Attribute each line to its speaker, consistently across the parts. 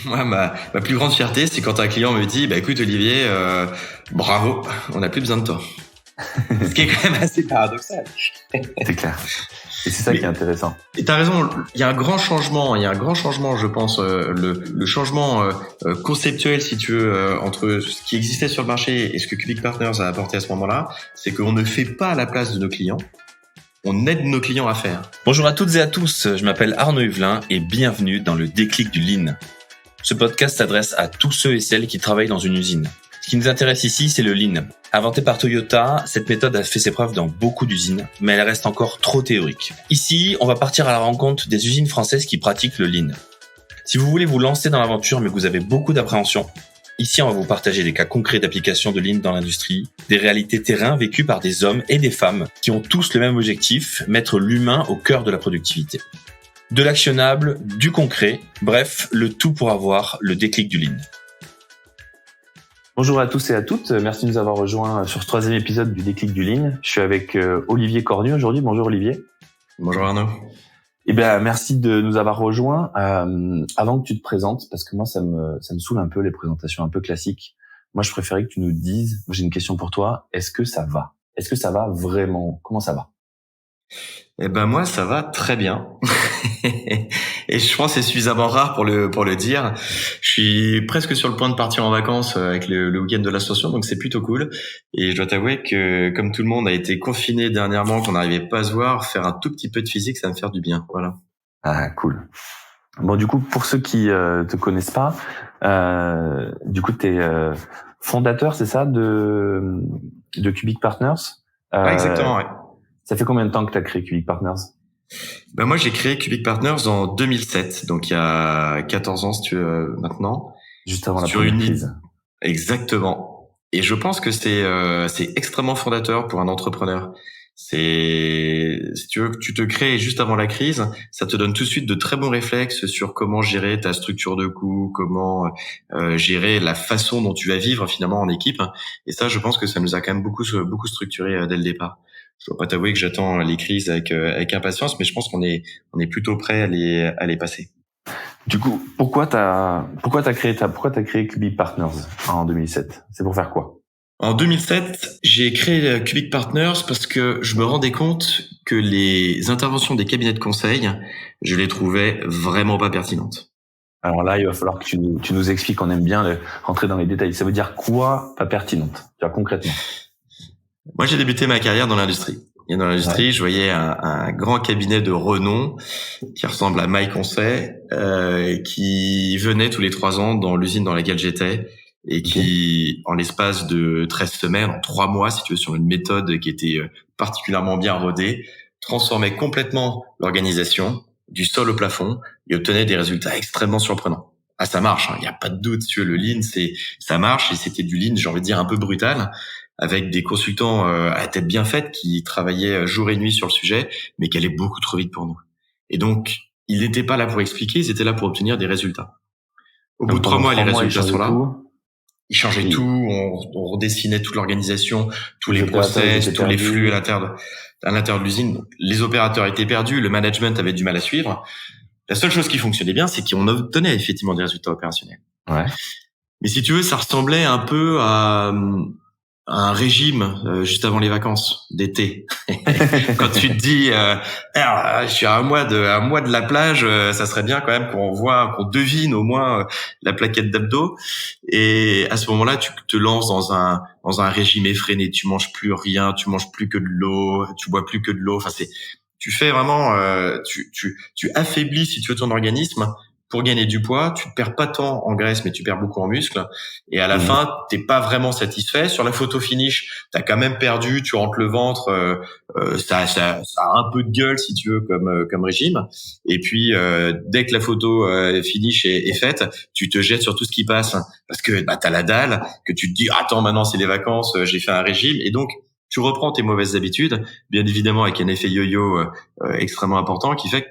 Speaker 1: Moi, ma plus grande fierté, c'est quand un client me dit, bah écoute Olivier, bravo, on n'a plus besoin de toi. Ce qui est quand même assez paradoxal.
Speaker 2: C'est clair. Et c'est ça qui est intéressant.
Speaker 1: Et t'as raison, il y a un grand changement, je pense, le changement conceptuel, si tu veux, entre ce qui existait sur le marché et ce que Cubic Partners a apporté à ce moment-là, c'est qu'on ne fait pas à la place de nos clients, on aide nos clients à faire.
Speaker 3: Bonjour à toutes et à tous, je m'appelle Arnaud Huvelin et bienvenue dans le déclic du Lean. Ce podcast s'adresse à tous ceux et celles qui travaillent dans une usine. Ce qui nous intéresse ici, c'est le Lean. Inventée par Toyota, cette méthode a fait ses preuves dans beaucoup d'usines, mais elle reste encore trop théorique. Ici, on va partir à la rencontre des usines françaises qui pratiquent le Lean. Si vous voulez vous lancer dans l'aventure mais que vous avez beaucoup d'appréhension, ici on va vous partager des cas concrets d'application de Lean dans l'industrie, des réalités terrain vécues par des hommes et des femmes qui ont tous le même objectif, mettre l'humain au cœur de la productivité. De l'actionnable, du concret, bref, le tout pour avoir le déclic du Lean.
Speaker 2: Bonjour à tous et à toutes, merci de nous avoir rejoints sur ce 3e épisode du déclic du Lean. Je suis avec Olivier Cornu aujourd'hui. Bonjour Olivier.
Speaker 1: Bonjour Arnaud.
Speaker 2: Eh bien, merci de nous avoir rejoints. Avant que tu te présentes, parce que moi ça me saoule un peu les présentations un peu classiques. Moi, je préférais que tu nous dises, j'ai une question pour toi, est-ce que ça va ? Est-ce que ça va vraiment ? Comment ça va ?
Speaker 1: Eh ben moi ça va très bien et je pense que c'est suffisamment rare pour le dire. Je suis presque sur le point de partir en vacances avec le week-end de l'ascension, donc c'est plutôt cool. Et je dois t'avouer que comme tout le monde a été confiné dernièrement, qu'on n'arrivait pas à se voir, faire un tout petit peu de physique, ça va me faire du bien. Voilà.
Speaker 2: Ah cool. Bon du coup pour ceux qui te connaissent pas, du coup t'es fondateur, c'est ça, de Cubic Partners.
Speaker 1: Exactement, ouais.
Speaker 2: Ça fait combien de temps que tu as créé Cubic Partners ?
Speaker 1: Ben moi, j'ai créé Cubic Partners en 2007, donc il y a 14 ans, si tu veux, maintenant.
Speaker 2: Juste avant la première crise.
Speaker 1: Exactement. Et je pense que c'est extrêmement fondateur pour un entrepreneur. Si tu veux, que tu te crées juste avant la crise, ça te donne tout de suite de très bons réflexes sur comment gérer ta structure de coûts, comment gérer la façon dont tu vas vivre finalement en équipe. Et ça, je pense que ça nous a quand même beaucoup structuré dès le départ. Je dois pas t'avouer que j'attends les crises avec impatience, mais je pense qu'on est plutôt prêt à les passer.
Speaker 2: Du coup, pourquoi t'as créé Cubic Partners en 2007 ? C'est pour faire quoi ?
Speaker 1: En 2007, j'ai créé Cubic Partners parce que je me rendais compte que les interventions des cabinets de conseil, je les trouvais vraiment pas pertinentes.
Speaker 2: Alors là, il va falloir que tu nous expliques, on aime bien rentrer dans les détails. Ça veut dire quoi pas pertinente ? Tu vois, concrètement.
Speaker 1: Moi, j'ai débuté ma carrière dans l'industrie. Et dans l'industrie, ouais. Je voyais un grand cabinet de renom qui ressemble à My Conseil, qui venait tous les 3 ans dans l'usine dans laquelle j'étais et qui, en l'espace de 13 semaines, en 3 mois, si tu veux, sur une méthode qui était particulièrement bien rodée, transformait complètement l'organisation du sol au plafond et obtenait des résultats extrêmement surprenants. Ah, ça marche, hein, y a pas de doute, si tu veux, le Lean, ça marche, et c'était du Lean, j'ai envie de dire, un peu brutal, avec des consultants à la tête bien faite qui travaillaient jour et nuit sur le sujet, mais qui allaient beaucoup trop vite pour nous. Et donc, ils n'étaient pas là pour expliquer, ils étaient là pour obtenir des résultats. Au bout de 3 mois, les résultats sont là. Ils changeaient tout, on redessinait toute l'organisation, tous les process, tous les flux à l'intérieur de l'usine. Donc, les opérateurs étaient perdus, le management avait du mal à suivre. La seule chose qui fonctionnait bien, c'est qu'on obtenait effectivement des résultats opérationnels.
Speaker 2: Ouais.
Speaker 1: Mais si tu veux, ça ressemblait un peu à un régime juste avant les vacances d'été. Quand tu te dis je suis à un mois de la plage, ça serait bien quand même qu'on devine au moins la plaquette d'abdos, et à ce moment-là tu te lances dans un régime effréné, tu manges plus rien, tu manges plus que de l'eau, tu bois plus que de l'eau, enfin tu fais vraiment tu affaiblis, si tu veux, ton organisme pour gagner du poids. Tu perds pas tant en graisse, mais tu perds beaucoup en muscle. Et à la fin, t'es pas vraiment satisfait. Sur la photo finish, t'as quand même perdu. Tu rentres le ventre. Ça a un peu de gueule, si tu veux, comme régime. Et puis, dès que la photo finish est faite, tu te jettes sur tout ce qui passe parce que t'as la dalle, que tu te dis attends, maintenant c'est les vacances, j'ai fait un régime, et donc tu reprends tes mauvaises habitudes, bien évidemment avec un effet yo-yo extrêmement important qui fait que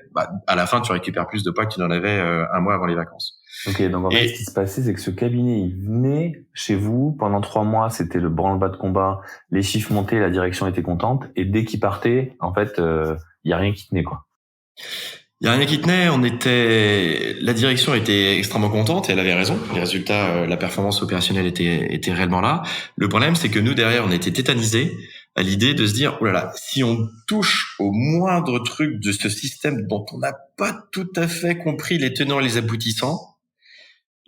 Speaker 1: à la fin tu récupères plus de poids que tu n'en avais un mois avant les vacances.
Speaker 2: Ok, donc en fait ce qui se passait, c'est que ce cabinet, il venait chez vous pendant 3 mois, c'était le branle-bas de combat, les chiffres montaient, la direction était contente, et dès qu'il partait, en fait, il y a rien qui tenait, quoi.
Speaker 1: Il y a rien qui tenait. La direction était extrêmement contente et elle avait raison. Les résultats, la performance opérationnelle était réellement là. Le problème, c'est que nous derrière, on était tétanisés à l'idée de se dire, oh là là, si on touche au moindre truc de ce système dont on n'a pas tout à fait compris les tenants et les aboutissants,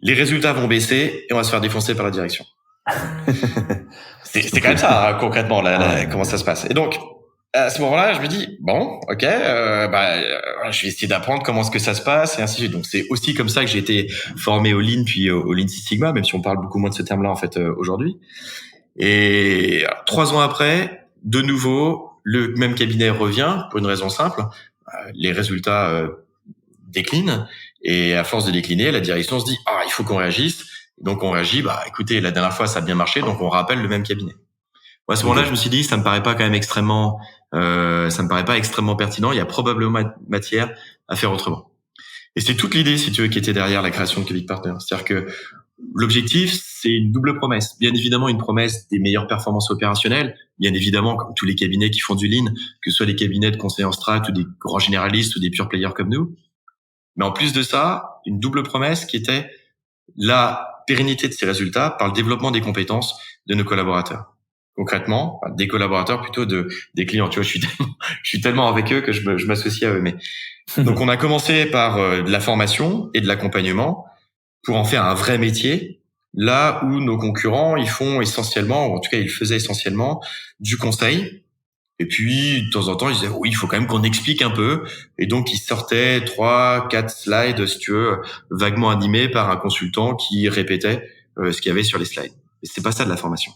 Speaker 1: les résultats vont baisser et on va se faire défoncer par la direction. C'est quand même ça, hein, concrètement, comment ça se passe. Et donc, à ce moment-là, je me dis, bon, ok, je vais essayer d'apprendre comment est-ce que ça se passe et ainsi de suite. Donc, c'est aussi comme ça que j'ai été formé au Lean, puis au Lean Six Sigma, même si on parle beaucoup moins de ce terme-là, en fait, aujourd'hui. Et 3 ans après, de nouveau, le même cabinet revient pour une raison simple. Les résultats déclinent. Et à force de décliner, la direction se dit, il faut qu'on réagisse. Donc, on réagit, écoutez, la dernière fois, ça a bien marché, donc on rappelle le même cabinet. À ce moment-là, je me suis dit, ça me paraît pas extrêmement pertinent. Il y a probablement matière à faire autrement. Et c'est toute l'idée, si tu veux, qui était derrière la création de Cubic Partners. C'est-à-dire que l'objectif, c'est une double promesse. Bien évidemment, une promesse des meilleures performances opérationnelles. Bien évidemment, comme tous les cabinets qui font du Lean, que ce soit des cabinets de conseil en strat ou des grands généralistes ou des pure players comme nous. Mais en plus de ça, une double promesse qui était la pérennité de ces résultats par le développement des compétences de nos collaborateurs. Concrètement, des collaborateurs plutôt des clients. Tu vois, je suis tellement avec eux que je m'associe à eux. Mais donc, on a commencé par de la formation et de l'accompagnement pour en faire un vrai métier. Là où nos concurrents, ils font essentiellement, ou en tout cas, ils faisaient essentiellement du conseil. Et puis, de temps en temps, ils disaient, oui, il faut quand même qu'on explique un peu. Et donc, ils sortaient 3, 4 slides, si tu veux, vaguement animés par un consultant qui répétait ce qu'il y avait sur les slides. Et c'est pas ça de la formation.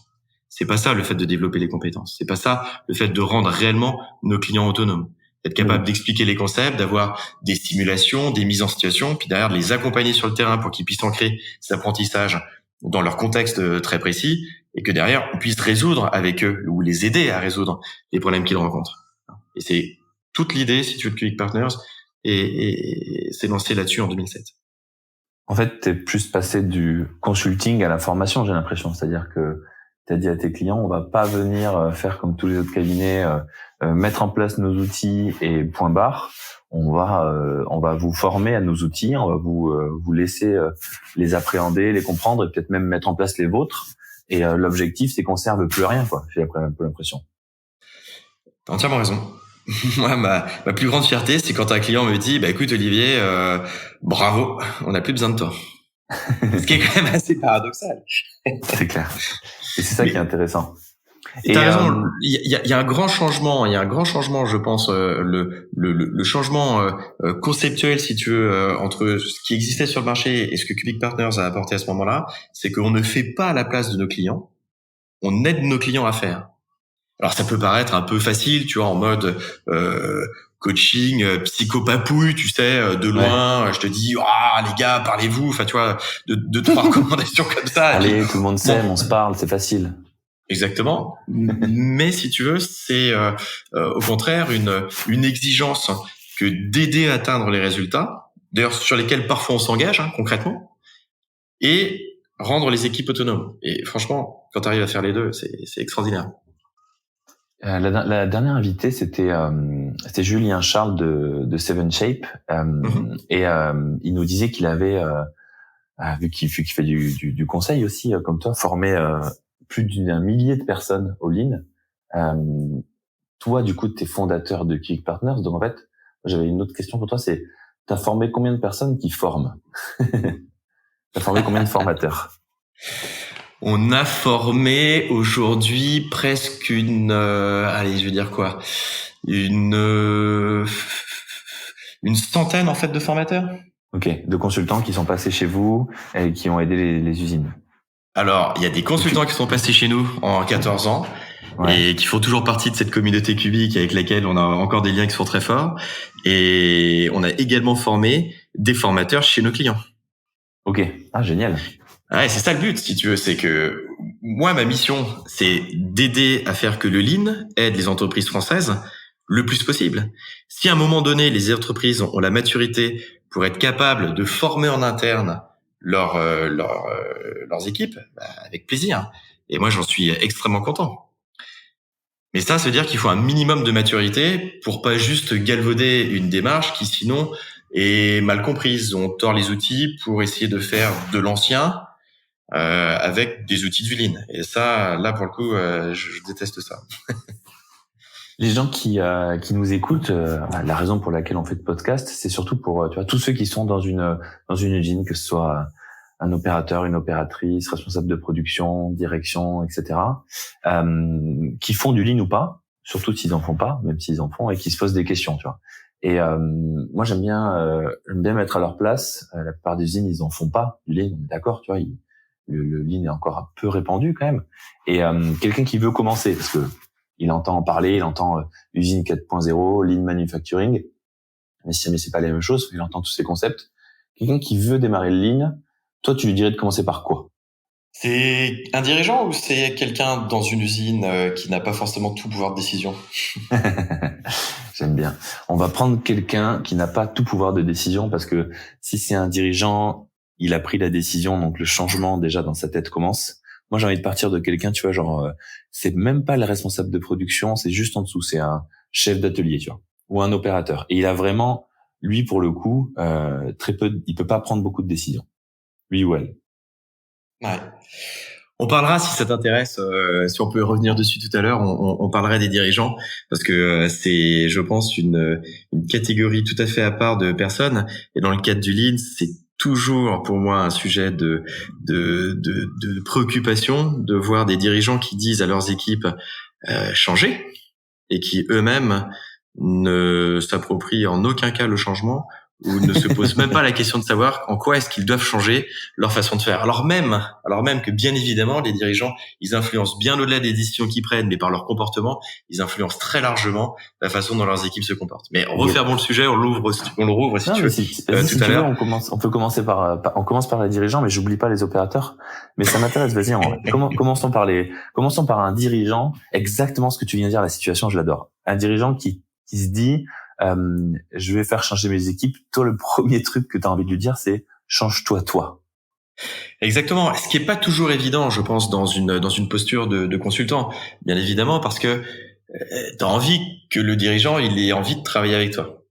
Speaker 1: C'est pas ça le fait de développer les compétences. C'est pas ça le fait de rendre réellement nos clients autonomes. Être capable d'expliquer les concepts, d'avoir des simulations, des mises en situation, puis derrière de les accompagner sur le terrain pour qu'ils puissent ancrer ces apprentissages dans leur contexte très précis et que derrière on puisse résoudre avec eux ou les aider à résoudre les problèmes qu'ils rencontrent. Et c'est toute l'idée, si tu veux, de Cubic Partners et c'est lancé là-dessus en 2007.
Speaker 2: En fait, t'es plus passé du consulting à la formation, j'ai l'impression. C'est-à-dire que t'as dit à tes clients, on va pas venir faire comme tous les autres cabinets, mettre en place nos outils et point barre. On va vous former à nos outils, on va vous laisser les appréhender, les comprendre et peut-être même mettre en place les vôtres. Et l'objectif, c'est qu'on serve plus à rien, quoi. J'ai un peu l'impression.
Speaker 1: T'as entièrement raison. Moi, ma plus grande fierté, c'est quand un client me dit, écoute Olivier, bravo, on n'a plus besoin de toi. Ce qui est quand même assez paradoxal.
Speaker 2: C'est clair. Et c'est ça qui est intéressant.
Speaker 1: Et t'as raison. Il y a un grand changement. Il y a un grand changement, je pense, le changement conceptuel, si tu veux, entre ce qui existait sur le marché et ce que Cubic Partners a apporté à ce moment-là, c'est qu'on ne fait pas à la place de nos clients. On aide nos clients à faire. Alors ça peut paraître un peu facile, tu vois, en mode coaching, psychopapouille, tu sais, de loin, je te dis, les gars, parlez-vous, enfin, tu vois, deux, trois recommandations comme ça.
Speaker 2: Allez, tout le monde s'aime, on se parle, c'est facile.
Speaker 1: Exactement. Mais si tu veux, c'est au contraire une exigence que d'aider à atteindre les résultats, d'ailleurs sur lesquels parfois on s'engage concrètement, et rendre les équipes autonomes. Et franchement, quand tu arrives à faire les deux, c'est extraordinaire.
Speaker 2: La dernière invitée, c'était Julien Charles de Seven Shape, et il nous disait qu'il avait, vu qu'il fait du conseil aussi, comme toi, formé plus d'un millier de personnes au Lean. Toi, du coup, t'es fondateur de Cubic Partners, donc en fait, j'avais une autre question pour toi, c'est t'as formé combien de personnes qui forment? T'as formé combien de formateurs?
Speaker 1: On a formé aujourd'hui presque une centaine en fait de formateurs.
Speaker 2: Ok, de consultants qui sont passés chez vous et qui ont aidé les usines.
Speaker 1: Alors, il y a des consultants qui sont passés chez nous en 14 ans et qui font toujours partie de cette communauté Cubic avec laquelle on a encore des liens qui sont très forts. Et on a également formé des formateurs chez nos clients.
Speaker 2: Ok, génial.
Speaker 1: Ouais, c'est ça le but, si tu veux, c'est que moi, ma mission, c'est d'aider à faire que le Lean aide les entreprises françaises le plus possible. Si à un moment donné, les entreprises ont la maturité pour être capables de former en interne leurs équipes, avec plaisir. Et moi, j'en suis extrêmement content. Mais ça veut dire qu'il faut un minimum de maturité pour pas juste galvauder une démarche qui sinon est mal comprise. On tord les outils pour essayer de faire de l'ancien avec des outils du lean. Et ça, là pour le coup, je déteste ça.
Speaker 2: Les gens qui nous écoutent, la raison pour laquelle on fait de podcast, c'est surtout pour tous ceux qui sont dans une usine, que ce soit un opérateur, une opératrice, responsable de production, direction, etc., qui font du lean ou pas, surtout s'ils en font pas, même s'ils en font, et qui se posent des questions, tu vois. Et moi, j'aime bien mettre à leur place. La plupart des usines, ils en font pas du lean, on est d'accord, tu vois. Le lean est encore un peu répandu quand même. Et quelqu'un qui veut commencer, parce que il entend en parler, il entend usine 4.0, lean manufacturing, mais c'est pas les mêmes choses, il entend tous ces concepts. Quelqu'un qui veut démarrer le lean, toi, tu lui dirais de commencer par quoi?
Speaker 1: C'est un dirigeant ou c'est quelqu'un dans une usine qui n'a pas forcément tout pouvoir de décision?
Speaker 2: J'aime bien. On va prendre quelqu'un qui n'a pas tout pouvoir de décision, parce que si c'est un dirigeant, il a pris la décision, donc le changement déjà dans sa tête commence. Moi, j'ai envie de partir de quelqu'un, tu vois, genre, c'est même pas le responsable de production, c'est juste en dessous, c'est un chef d'atelier, tu vois, ou un opérateur. Et il a vraiment, lui, pour le coup, très peu, il peut pas prendre beaucoup de décisions. Lui ou elle.
Speaker 1: Ouais. On parlera, si ça t'intéresse, si on peut revenir dessus tout à l'heure, on parlerait des dirigeants, parce que c'est, je pense, une catégorie tout à fait à part de personnes. Et dans le cadre du lean, c'est toujours pour moi un sujet de préoccupation de voir des dirigeants qui disent à leurs équipes changer et qui eux-mêmes ne s'approprient en aucun cas le changement ou ne se posent même pas la question de savoir en quoi est-ce qu'ils doivent changer leur façon de faire. Alors même que bien évidemment les dirigeants, ils influencent bien au-delà des décisions qu'ils prennent, mais par leur comportement, ils influencent très largement la façon dont leurs équipes se comportent. Mais refermons le sujet, on le rouvre si tu veux.
Speaker 2: Si
Speaker 1: tout à l'heure.
Speaker 2: On peut commencer on commence par les dirigeants, mais j'oublie pas les opérateurs. Mais ça m'intéresse. Vas-y, commençons par un dirigeant. Exactement ce que tu viens de dire, la situation, je l'adore. Un dirigeant qui se dit, je vais faire changer mes équipes. Toi, le premier truc que tu as envie de lui dire, c'est change-toi, toi.
Speaker 1: Exactement. Ce qui est pas toujours évident, je pense, dans une posture de consultant, bien évidemment, parce que tu as envie que le dirigeant, il ait envie de travailler avec toi.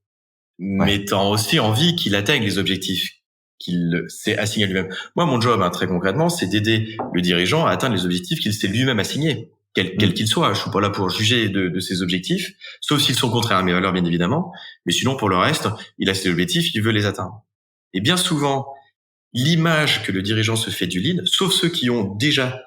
Speaker 1: Mais tu as aussi envie qu'il atteigne les objectifs qu'il s'est assigné à lui-même. Moi, mon job, très concrètement, c'est d'aider le dirigeant à atteindre les objectifs qu'il s'est lui-même assignés, quel qu'il soit. Je suis pas là pour juger de ses objectifs, sauf s'ils sont contraires à mes valeurs, bien évidemment. Mais sinon, pour le reste, il a ses objectifs, il veut les atteindre. Et bien souvent, l'image que le dirigeant se fait du lean, sauf ceux qui ont déjà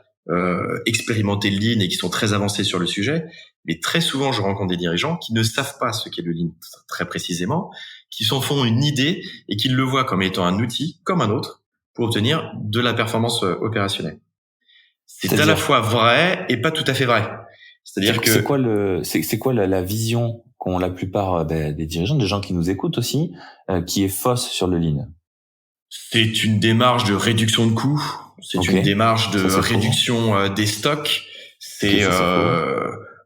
Speaker 1: expérimenté le lean et qui sont très avancés sur le sujet, mais très souvent je rencontre des dirigeants qui ne savent pas ce qu'est le lean très précisément, qui s'en font une idée et qui le voient comme étant un outil comme un autre pour obtenir de la performance opérationnelle. C'est à la fois vrai et pas tout à fait vrai. C'est-à-dire que
Speaker 2: c'est quoi la vision qu'ont la plupart des dirigeants, des gens qui nous écoutent aussi, qui est fausse sur le lean?
Speaker 1: C'est une démarche de réduction de coûts, c'est une démarche de réduction des stocks, c'est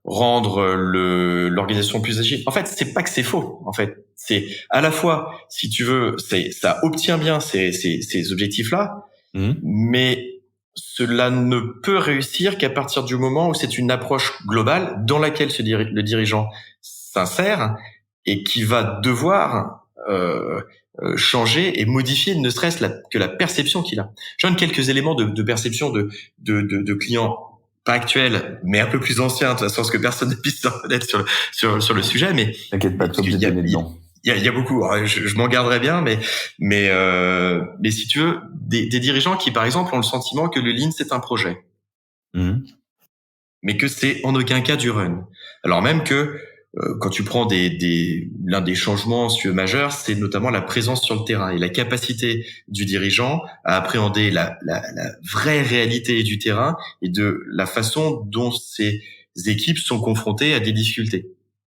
Speaker 1: rendre l'organisation plus agile. En fait, c'est pas que c'est faux. En fait, c'est à la fois, si tu veux, ça obtient bien ces objectifs-là, mais cela ne peut réussir qu'à partir du moment où c'est une approche globale dans laquelle le dirigeant s'insère et qui va devoir changer et modifier ne serait-ce que la perception qu'il a. Je donne quelques éléments de perception de clients pas actuels, mais un peu plus anciens, de toute façon, parce que personne ne puisse s'en reconnaître sur le sujet, mais
Speaker 2: t'inquiète pas, il
Speaker 1: y a beaucoup, je m'en garderai bien, mais si tu veux, des dirigeants qui, par exemple, ont le sentiment que le lean, c'est un projet. Mais que c'est en aucun cas du run. Alors même que quand tu prends l'un des changements majeurs, c'est notamment la présence sur le terrain et la capacité du dirigeant à appréhender la vraie réalité du terrain et de la façon dont ces équipes sont confrontées à des difficultés.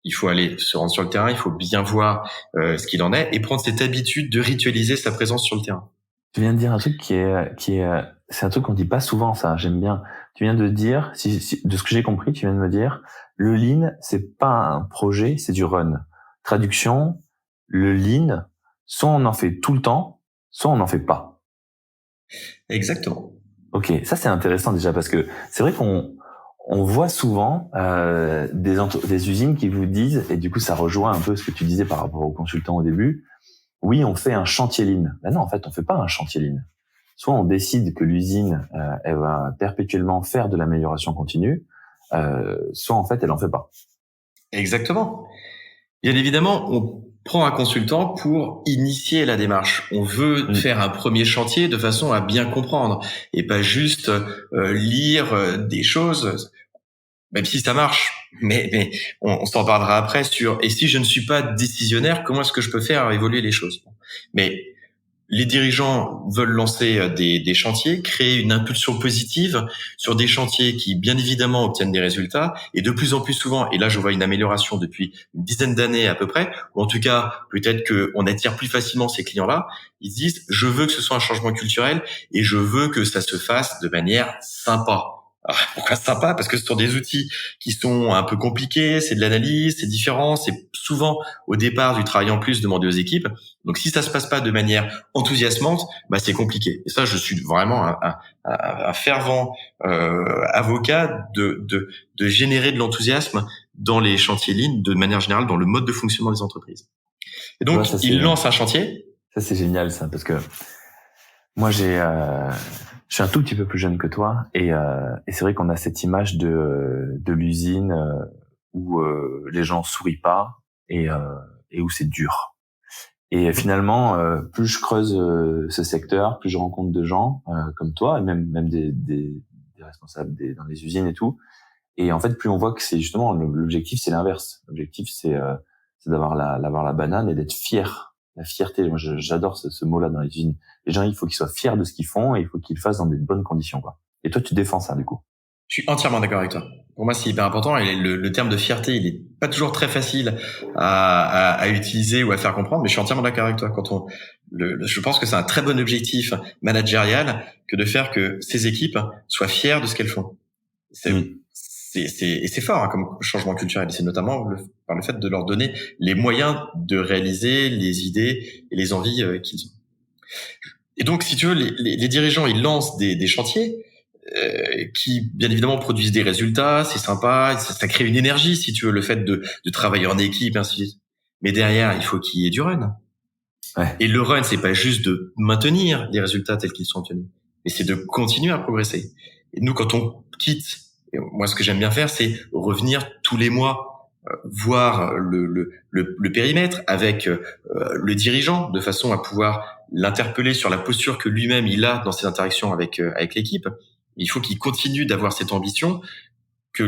Speaker 1: Il faut aller se rendre sur le terrain, il faut bien voir ce qu'il en est et prendre cette habitude de ritualiser sa présence sur le terrain.
Speaker 2: Tu viens de dire un truc qui est c'est un truc qu'on dit pas souvent, ça, j'aime bien. Tu viens de dire, de ce que j'ai compris, tu viens de me dire, le lean, c'est pas un projet, c'est du run. Traduction, le lean, soit on en fait tout le temps, soit on n'en fait pas.
Speaker 1: Exactement.
Speaker 2: Ok, ça c'est intéressant déjà parce que c'est vrai qu'on On voit souvent des usines qui vous disent, et du coup ça rejoint un peu ce que tu disais par rapport aux consultants au début, oui, on fait un chantier lean. Ben non, en fait, on fait pas un chantier lean. Soit on décide que l'usine, elle va perpétuellement faire de l'amélioration continue, soit en fait, elle en fait pas.
Speaker 1: Exactement. Bien évidemment, on prend un consultant pour initier la démarche. On veut faire un premier chantier de façon à bien comprendre et pas juste lire des choses, même si ça marche. Mais on s'en parlera après sur et si je ne suis pas décisionnaire, comment est-ce que je peux faire évoluer les choses. Mais les dirigeants veulent lancer des chantiers, créer une impulsion positive sur des chantiers qui, bien évidemment, obtiennent des résultats. Et de plus en plus souvent, et là je vois une amélioration depuis une dizaine d'années à peu près, ou en tout cas, peut-être qu'on attire plus facilement ces clients-là, ils disent « je veux que ce soit un changement culturel et je veux que ça se fasse de manière sympa ». Alors, pourquoi sympa? Parce que ce sont des outils qui sont un peu compliqués, c'est de l'analyse, c'est différent, c'est souvent au départ du travail en plus demandé aux équipes. Donc si ça se passe pas de manière enthousiasmante, bah c'est compliqué. Et ça, je suis vraiment un fervent avocat de générer de l'enthousiasme dans les chantiers lean, de manière générale dans le mode de fonctionnement des entreprises. Et donc il lance un chantier.
Speaker 2: Ça c'est génial ça, parce que moi je suis un tout petit peu plus jeune que toi et c'est vrai qu'on a cette image de l'usine où les gens sourient pas et où c'est dur. Et finalement, plus je creuse ce secteur, plus je rencontre de gens comme toi et même des responsables dans les usines et tout. Et en fait, plus on voit que c'est justement l'objectif, c'est l'inverse. L'objectif, c'est d'avoir la banane et d'être fier. La fierté, moi j'adore ce mot-là dans les usines. Les gens, il faut qu'ils soient fiers de ce qu'ils font et il faut qu'ils le fassent dans des bonnes conditions, quoi. Et toi, tu défends ça, du coup.
Speaker 1: Je suis entièrement d'accord avec toi. Pour moi, c'est hyper important. Et le terme de fierté, il est pas toujours très facile à utiliser ou à faire comprendre, mais je suis entièrement d'accord avec toi. Je pense que c'est un très bon objectif managérial que de faire que ces équipes soient fières de ce qu'elles font. C'est fort comme changement culturel. C'est notamment par le fait de leur donner les moyens de réaliser les idées et les envies qu'ils ont. Et donc, si tu veux, les dirigeants, ils lancent des chantiers qui, bien évidemment, produisent des résultats. C'est sympa, ça crée une énergie, si tu veux, le fait de travailler en équipe, ainsi de suite. Mais derrière, il faut qu'il y ait du run. Ouais. Et le run, c'est pas juste de maintenir les résultats tels qu'ils sont obtenus, mais c'est de continuer à progresser. Et nous, quand on quitte, et moi, ce que j'aime bien faire, c'est revenir tous les mois, voir le périmètre avec le dirigeant, de façon à pouvoir l'interpeller sur la posture que lui-même il a dans ses interactions avec l'équipe. Il faut qu'il continue d'avoir cette ambition, que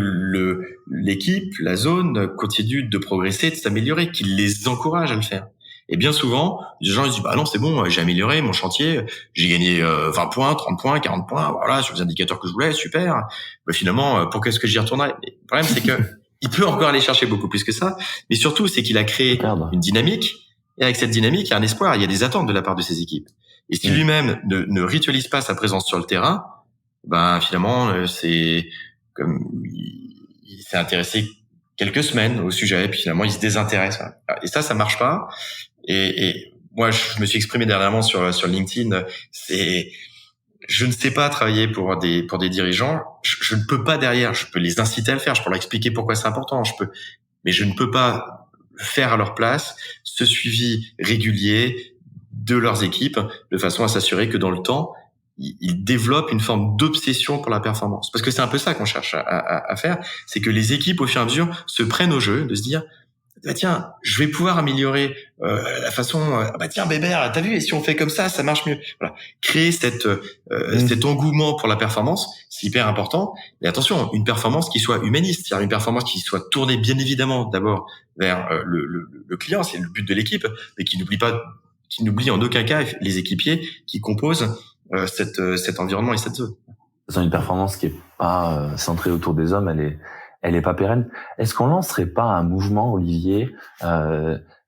Speaker 1: l'équipe, la zone continue de progresser, de s'améliorer, qu'il les encourage à le faire. Et bien souvent, les gens ils disent bah non, c'est bon, j'ai amélioré mon chantier, j'ai gagné 20 points, 30 points, 40 points, voilà, sur les indicateurs que je voulais, super. Mais finalement, pourquoi est-ce que j'y retournerai? Mais le problème c'est que il peut encore aller chercher beaucoup plus que ça, mais surtout c'est qu'il a créé une dynamique, et avec cette dynamique, il y a un espoir, il y a des attentes de la part de ses équipes. Et si lui-même ne ritualise pas sa présence sur le terrain, ben finalement c'est comme il s'est intéressé quelques semaines au sujet, et puis finalement il se désintéresse. Et ça marche pas. Et moi, je me suis exprimé dernièrement sur LinkedIn. Je ne sais pas travailler pour des dirigeants. Je ne peux pas derrière. Je peux les inciter à le faire. Je peux leur expliquer pourquoi c'est important. Mais je ne peux pas faire à leur place ce suivi régulier de leurs équipes de façon à s'assurer que dans le temps, ils développent une forme d'obsession pour la performance. Parce que c'est un peu ça qu'on cherche à faire. C'est que les équipes, au fur et à mesure, se prennent au jeu, de se dire bah tiens, je vais pouvoir améliorer la façon. Bah tiens, Bébert, t'as vu, et si on fait comme ça marche mieux. Voilà, créer cet engouement pour la performance, c'est hyper important. Et attention, une performance qui soit humaniste, c'est-à-dire une performance qui soit tournée bien évidemment d'abord vers le client, c'est le but de l'équipe, mais qui n'oublie en aucun cas les équipiers qui composent cet environnement et cette zone.
Speaker 2: C'est une performance qui est pas centrée autour des hommes, elle est pas pérenne. Est-ce qu'on lancerait pas un mouvement, Olivier,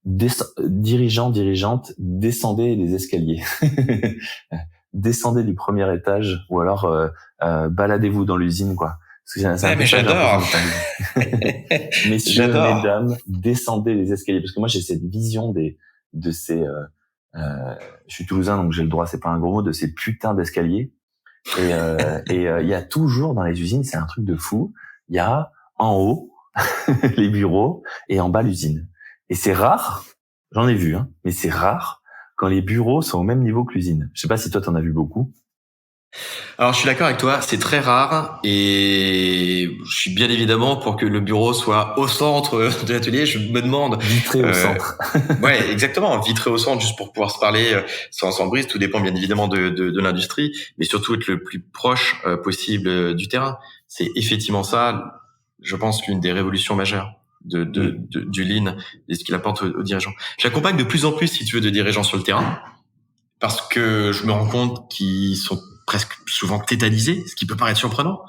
Speaker 2: dirigeantes, descendez les escaliers, descendez du premier étage, ou alors baladez-vous dans l'usine, quoi. Parce que
Speaker 1: mais j'adore.
Speaker 2: Messieurs, mesdames, descendez les escaliers, parce que moi j'ai cette vision de ces, je suis toulousain donc j'ai le droit, c'est pas un gros mot, de ces putains d'escaliers. Et il y a toujours dans les usines, c'est un truc de fou. Il y a en haut les bureaux et en bas l'usine. Et c'est rare, j'en ai vu, mais c'est rare quand les bureaux sont au même niveau que l'usine. Je sais pas si toi t'en as vu beaucoup.
Speaker 1: Alors, je suis d'accord avec toi, c'est très rare et je suis bien évidemment pour que le bureau soit au centre de l'atelier. Je me demande...
Speaker 2: Vitré au centre.
Speaker 1: Ouais, exactement, vitré au centre juste pour pouvoir se parler sans brise. Tout dépend bien évidemment de l'industrie, mais surtout être le plus proche possible du terrain. C'est effectivement ça, je pense, l'une des révolutions majeures du Lean et ce qu'il apporte aux dirigeants. J'accompagne de plus en plus, si tu veux, de dirigeants sur le terrain parce que je me rends compte qu'ils sont presque souvent tétanisés, ce qui peut paraître surprenant,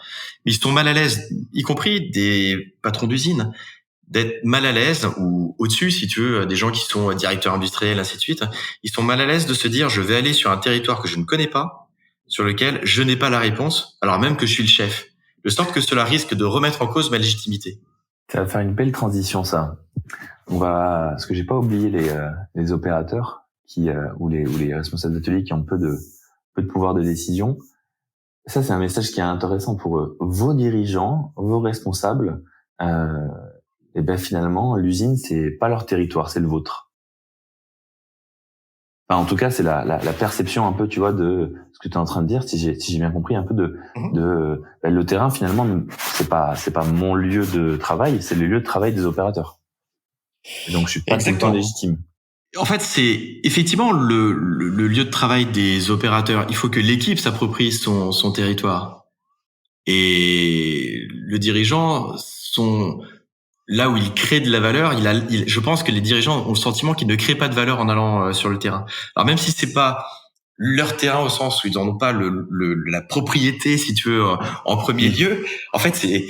Speaker 1: mais ils sont mal à l'aise, y compris des patrons d'usine, d'être mal à l'aise ou au-dessus, si tu veux, des gens qui sont directeurs industriels, ainsi de suite. Ils sont mal à l'aise de se dire, je vais aller sur un territoire que je ne connais pas, sur lequel je n'ai pas la réponse, alors même que je suis le chef. De sorte que cela risque de remettre en cause ma légitimité.
Speaker 2: Ça va faire une belle transition, ça. Parce que j'ai pas oublié les opérateurs ou les responsables d'atelier qui ont peu de pouvoir de décision. Ça, c'est un message qui est intéressant pour eux. Vos dirigeants, vos responsables, et ben finalement, l'usine, c'est pas leur territoire, c'est le vôtre. Enfin, en tout cas, c'est la perception un peu, tu vois, de ce que tu es en train de dire, si j'ai bien compris, un peu le terrain, finalement, c'est pas mon lieu de travail, c'est le lieu de travail des opérateurs. Et donc, je suis pas tout le temps légitime.
Speaker 1: En fait, c'est effectivement le lieu de travail des opérateurs. Il faut que l'équipe s'approprie son territoire. Et le dirigeant, là où il crée de la valeur, je pense que les dirigeants ont le sentiment qu'ils ne créent pas de valeur en allant sur le terrain. Alors même si c'est pas leur terrain au sens où ils n'en ont pas la propriété, si tu veux, en premier lieu, en fait, c'est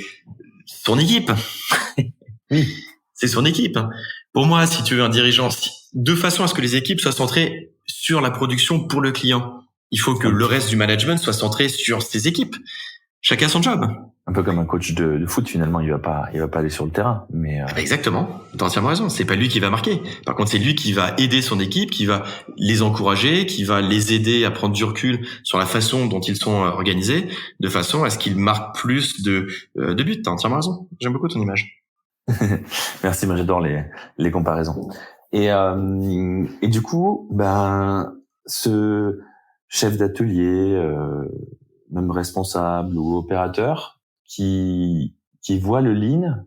Speaker 1: son équipe. C'est son équipe. Pour moi, si tu veux un dirigeant, de façon à ce que les équipes soient centrées sur la production pour le client, il faut que le reste du management soit centré sur ses équipes. Chacun son job.
Speaker 2: Un peu comme un coach de foot, finalement, il va pas aller sur le terrain, mais
Speaker 1: Exactement. T'as entièrement raison. C'est pas lui qui va marquer. Par contre, c'est lui qui va aider son équipe, qui va les encourager, qui va les aider à prendre du recul sur la façon dont ils sont organisés, de façon à ce qu'ils marquent plus de buts. T'as entièrement raison. J'aime beaucoup ton image.
Speaker 2: Merci, moi j'adore les comparaisons. Et du coup, ce chef d'atelier, même responsable ou opérateur, qui voit le lean,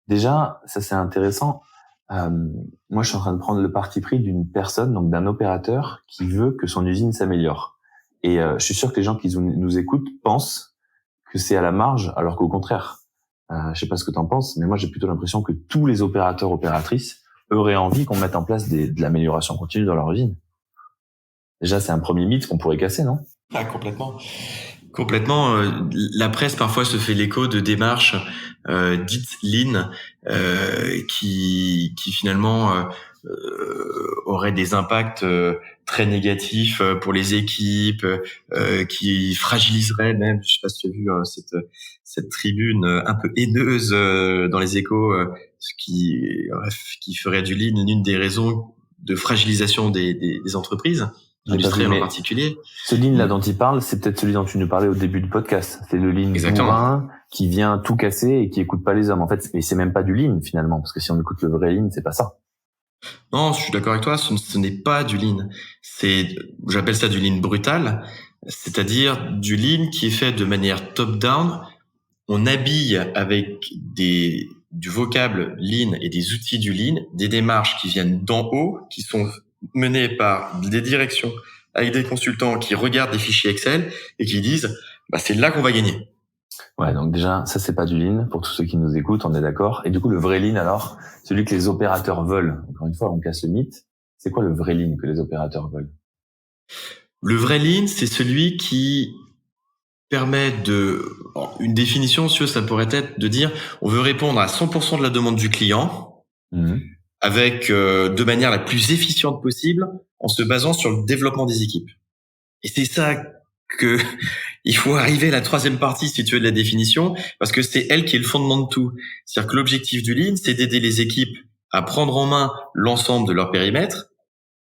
Speaker 2: déjà, ça c'est intéressant. Moi, je suis en train de prendre le parti pris d'une personne, donc d'un opérateur, qui veut que son usine s'améliore. Et je suis sûr que les gens qui nous écoutent pensent que c'est à la marge, alors qu'au contraire. Je sais pas ce que t'en penses, mais moi j'ai plutôt l'impression que tous les opérateurs, opératrices auraient envie qu'on mette en place de l'amélioration continue dans leur usine. Déjà, c'est un premier mythe qu'on pourrait casser, non ?
Speaker 1: Ah, complètement. La presse parfois se fait l'écho de démarches dites lean qui finalement auraient des impacts très négatifs pour les équipes, qui fragiliseraient même. Je sais pas si tu as vu cette tribune un peu haineuse dans les Échos, ce qui ferait du lean l'une des raisons de fragilisation des entreprises. Industriel en particulier.
Speaker 2: Ce lean là dont il parle, c'est peut-être celui dont tu nous parlais au début du podcast. C'est le lean bourrin qui vient tout casser et qui écoute pas les hommes. En fait, et c'est même pas du lean finalement, parce que si on écoute le vrai lean, c'est pas ça.
Speaker 1: Non, je suis d'accord avec toi. Ce n'est pas du lean. J'appelle ça du lean brutal, c'est-à-dire du lean qui est fait de manière top-down. On habille avec du vocable lean et des outils du lean, des démarches qui viennent d'en haut, qui sont menées par des directions avec des consultants qui regardent des fichiers Excel et qui disent c'est là qu'on va gagner.
Speaker 2: Ouais, donc déjà, ça c'est pas du lean pour tous ceux qui nous écoutent, on est d'accord. Et du coup, le vrai lean alors, celui que les opérateurs veulent. Encore une fois, on casse le mythe. C'est quoi le vrai lean que les opérateurs veulent ?
Speaker 1: Le vrai lean, c'est celui qui permet une définition, ça pourrait être de dire on veut répondre à 100% de la demande du client. Avec de manière la plus efficiente possible en se basant sur le développement des équipes. Et c'est ça que il faut arriver à la troisième partie, si tu veux, de la définition, parce que c'est elle qui est le fondement de tout. C'est-à-dire que l'objectif du lean, c'est d'aider les équipes à prendre en main l'ensemble de leur périmètre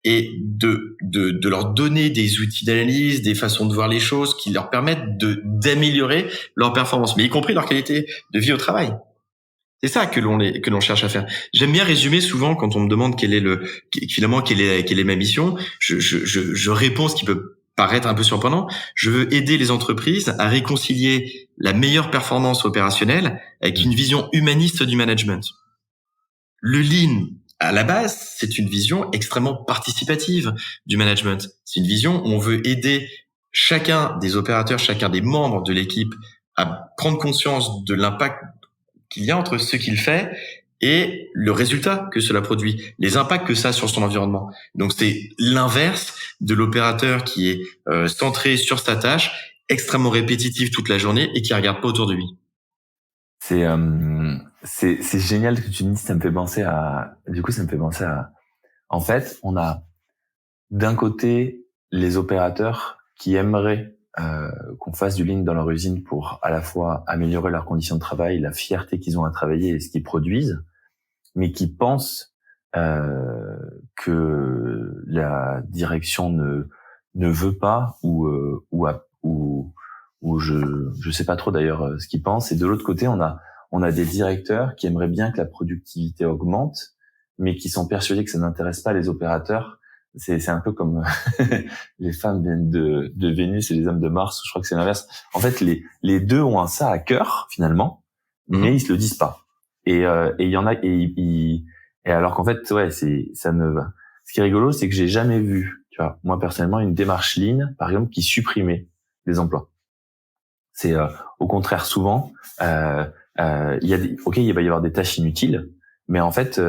Speaker 1: et de leur donner des outils d'analyse, des façons de voir les choses qui leur permettent d'améliorer leur performance, mais y compris leur qualité de vie au travail. C'est ça que l'on cherche à faire. J'aime bien résumer souvent quand on me demande quelle est ma mission. Je réponds ce qui peut paraître un peu surprenant. Je veux aider les entreprises à réconcilier la meilleure performance opérationnelle avec une vision humaniste du management. Le Lean, à la base, c'est une vision extrêmement participative du management. C'est une vision où on veut aider chacun des opérateurs, chacun des membres de l'équipe à prendre conscience de l'impact qu'il y a entre ce qu'il fait et le résultat que cela produit, les impacts que ça a sur son environnement. Donc c'est l'inverse de l'opérateur qui est centré sur sa tâche, extrêmement répétitif toute la journée et qui regarde pas autour de lui.
Speaker 2: C'est génial que tu me dises, ça me fait penser à en fait, on a d'un côté les opérateurs qui aimeraient qu'on fasse du Lean dans leur usine pour à la fois améliorer leurs conditions de travail, la fierté qu'ils ont à travailler et ce qu'ils produisent, mais qui pensent que la direction ne veut pas ou je sais pas trop d'ailleurs ce qu'ils pensent. Et de l'autre côté, on a des directeurs qui aimeraient bien que la productivité augmente, mais qui sont persuadés que ça n'intéresse pas les opérateurs. C'est un peu comme les femmes viennent de Vénus et les hommes de Mars. Je crois que c'est l'inverse. En fait, les deux ont ça à cœur finalement, mais ils se le disent pas. Et il y en a et alors qu'en fait, ouais, ça ne va. Ce qui est rigolo, c'est que j'ai jamais vu, tu vois, moi personnellement, une démarche Lean, par exemple, qui supprimait des emplois. C'est au contraire souvent, il va y avoir des tâches inutiles. Mais en fait,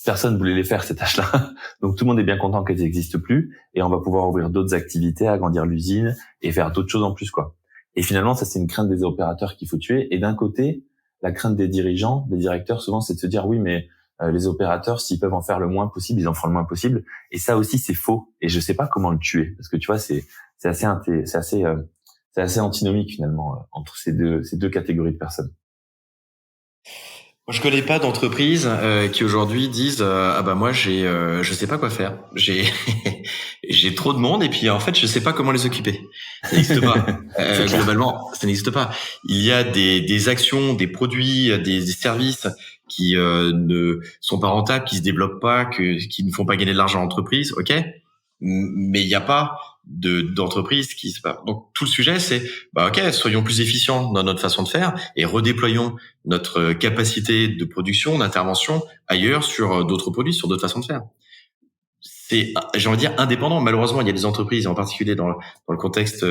Speaker 2: personne voulait les faire, ces tâches-là. Donc, tout le monde est bien content qu'elles n'existent plus. Et on va pouvoir ouvrir d'autres activités, agrandir l'usine et faire d'autres choses en plus, quoi. Et finalement, ça, c'est une crainte des opérateurs qu'il faut tuer. Et d'un côté, la crainte des dirigeants, des directeurs, souvent, c'est de se dire, oui, mais les opérateurs, s'ils peuvent en faire le moins possible, ils en feront le moins possible. Et ça aussi, c'est faux. Et je sais pas comment le tuer. Parce que tu vois, c'est assez antinomique, finalement, entre ces deux catégories de personnes.
Speaker 1: Moi, je connais pas d'entreprises qui aujourd'hui disent moi je sais pas quoi faire. J'ai trop de monde et puis en fait je sais pas comment les occuper. Ça n'existe pas. Globalement, ça n'existe pas. Il y a des actions, des produits, des services qui ne sont pas rentables, qui se développent pas, qui ne font pas gagner de l'argent à l'entreprise, ok. Mais il n'y a pas d'entreprise qui se passe. Donc tout le sujet c'est soyons plus efficients dans notre façon de faire et redéployons notre capacité de production, d'intervention ailleurs sur d'autres produits, sur d'autres façons de faire. C'est, j'ai envie de dire, indépendant. Malheureusement, il y a des entreprises, en particulier dans le contexte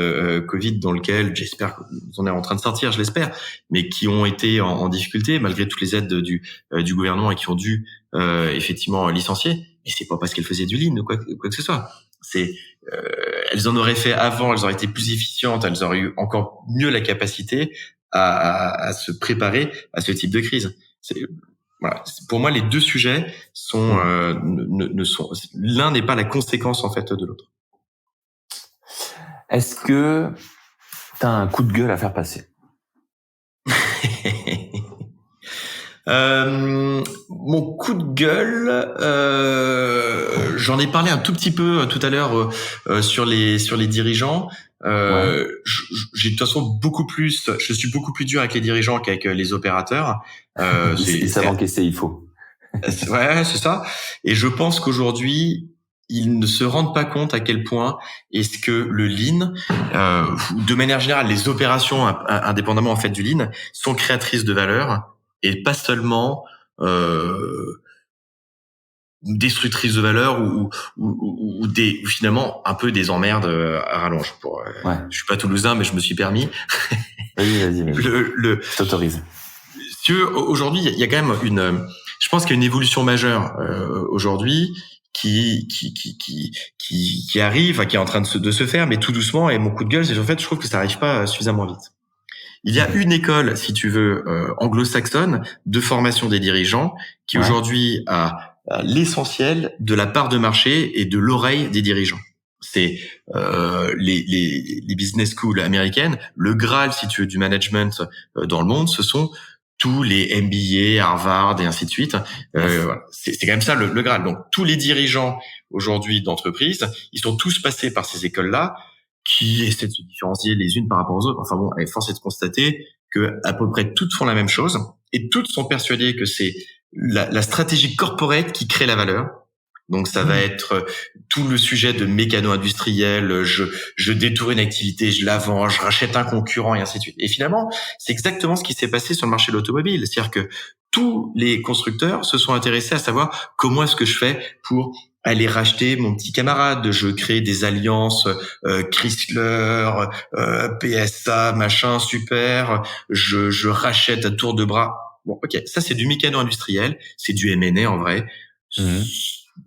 Speaker 1: Covid, dans lequel j'espère qu'on est en train de sortir, je l'espère, mais qui ont été en difficulté malgré toutes les aides du gouvernement et qui ont dû effectivement licencier. Mais c'est pas parce qu'elles faisaient du Lean ou quoi que ce soit. C'est elles en auraient fait avant, elles auraient été plus efficientes, elles auraient eu encore mieux la capacité à se préparer à ce type de crise. Voilà. Pour moi, les deux sujets sont l'un n'est pas la conséquence en fait de l'autre.
Speaker 2: Est-ce que t'as un coup de gueule à faire passer?
Speaker 1: Mon coup de gueule, j'en ai parlé un tout petit peu tout à l'heure sur les dirigeants. J'ai de toute façon je suis beaucoup plus dur avec les dirigeants qu'avec les opérateurs.
Speaker 2: Ils savent encaisser, il faut.
Speaker 1: Ouais, c'est ça. Et je pense qu'aujourd'hui, ils ne se rendent pas compte à quel point est-ce que le Lean, de manière générale, les opérations indépendamment en fait du Lean, sont créatrices de valeur et pas seulement destructrices de valeur ou finalement un peu des emmerdes à rallonge. Je suis pas toulousain, mais je me suis permis.
Speaker 2: Vas-y. Je t'autorise.
Speaker 1: Aujourd'hui, il y a quand même je pense qu'il y a une évolution majeure aujourd'hui qui arrive, qui est en train de se faire, mais tout doucement. Et mon coup de gueule, c'est en fait, je trouve que ça arrive pas suffisamment vite. Il y a une école, si tu veux, anglo-saxonne de formation des dirigeants qui aujourd'hui a l'essentiel de la part de marché et de l'oreille des dirigeants. C'est les business schools américaines. Le Graal, si tu veux, du management dans le monde, ce sont tous les MBA, Harvard et ainsi de suite. Voilà. C'est quand même ça le Graal. Donc tous les dirigeants aujourd'hui d'entreprise, ils sont tous passés par ces écoles-là, qui essaient de se différencier les unes par rapport aux autres. Enfin bon, force est de constater que à peu près toutes font la même chose et toutes sont persuadées que c'est la stratégie corporate qui crée la valeur. Donc ça va être tout le sujet de mécano-industriel, je détourne une activité, je la vends, je rachète un concurrent et ainsi de suite. Et finalement, c'est exactement ce qui s'est passé sur le marché de l'automobile. C'est-à-dire que tous les constructeurs se sont intéressés à savoir comment est-ce que je fais pour aller racheter mon petit camarade, je crée des alliances Chrysler, PSA, machin, super, je rachète à tour de bras. Bon, ok, ça c'est du mécano-industriel, c'est du M&A en vrai.